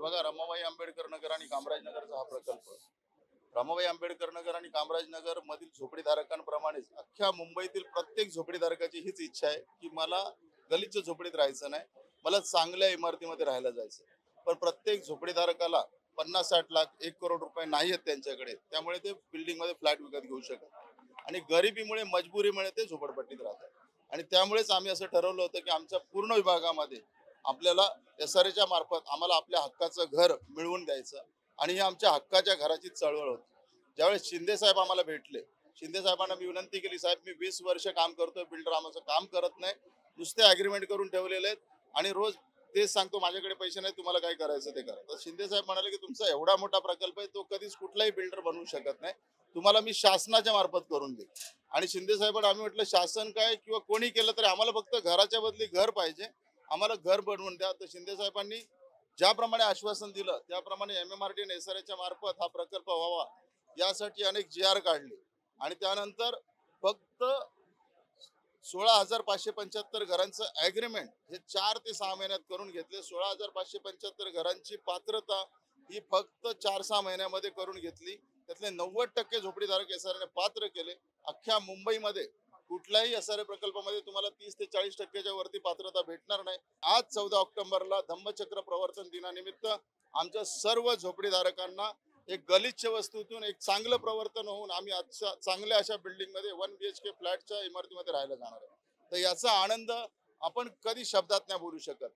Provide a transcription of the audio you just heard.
बघा, रमाबाई आंबेडकर नगर आणि कामराज नगरचा हा प्रकल्प, रमाबाई आंबेडकर नगर आणि कामराज नगर मधील झोपडीधारकांप्रमाणेच अख्ख्या मुंबईतील प्रत्येक झोपडीधारकाची हीच इच्छा आहे की मला गलिच्छ झोपडीत राहायचं नाही, मला चांगल्या इमारतीमध्ये राहायला जायचं. पण प्रत्येक झोपडीधारकाला 50-60 लाख 1 करोड रुपये नाही आहेत त्यांच्याकडे, त्यामुळे ते बिल्डिंग मध्ये फ्लॅट विकत घेऊ शकत आणि गरिबीमुळे मजबुरीमुळे ते झोपडपट्टीत राहतात. आणि त्यामुळेच आम्ही असं ठरवलं होतं की आमच्या पूर्ण विभागामध्ये आपल्याला SRA मार्फत आम्हाला आपल्या हक्काचं घर मिळवून द्यायचं. आणि ही आमच्या हक्काच्या घराची चळवळ होती. ज्यावेळेस शिंदे साहेब आम्हाला भेटले, शिंदे साहेबांना मी विनंती केली, साहेब मी 20 वर्ष काम करतोय, बिल्डर आमचं काम करत नाही, नुसते अग्रीमेंट करून ठेवलेले आहेत आणि रोज तेच सांगतो माझ्याकडे पैसे नाही, तुम्हाला काय करायचं ते करा. तर शिंदे साहेब म्हणाले की तुमचा एवढा मोठा प्रकल्प आहे, तो कधीच कुठलाही बिल्डर बनवू शकत नाही, तुम्हाला मी शासनाच्या मार्फत करून देईन. आणि शिंदे साहेबांना आम्ही म्हटलं शासन काय किंवा कोणी केलं तरी आम्हाला फक्त घराच्या बदली घर पाहिजे, आम्हाला घर बनवून द्या. तर शिंदे साहेबांनी ज्याप्रमाणे आश्वासन दिलं त्याप्रमाणे MMRD आणि SRA मार्फत हा प्रकल्प व्हावा यासाठी अनेक GR काढले. आणि त्यानंतर फक्त 16,575 घरांचं ॲग्रीमेंट हे 4 ते 6 महिन्यात करून घेतले. 16,575 घरांची पात्रता ही फक्त 4-6 महिन्यामध्ये करून घेतली. त्यातले 90% झोपडीधारक SRA पात्र केले. अख्ख्या मुंबईमध्ये कुठल्याही SRA प्रकल्पामध्ये तुम्हाला 30 ते 40% वरती पात्रता भेटणार नाही. आज 14 ऑक्टोबरला धम्मचक्र प्रवर्तन दिनानिमित्त आमच्या सर्व झोपडीधारकांना एक गलिच्छ वस्तूतून एक चांगलं प्रवर्तन होऊन आम्ही आजच्या चांगल्या अशा बिल्डिंग मध्ये 1 BHK फ्लॅटच्या इमारतीमध्ये राहायला जाणार आहे. तर याचा आनंद आपण कधी शब्दात नाही बोलू शकत.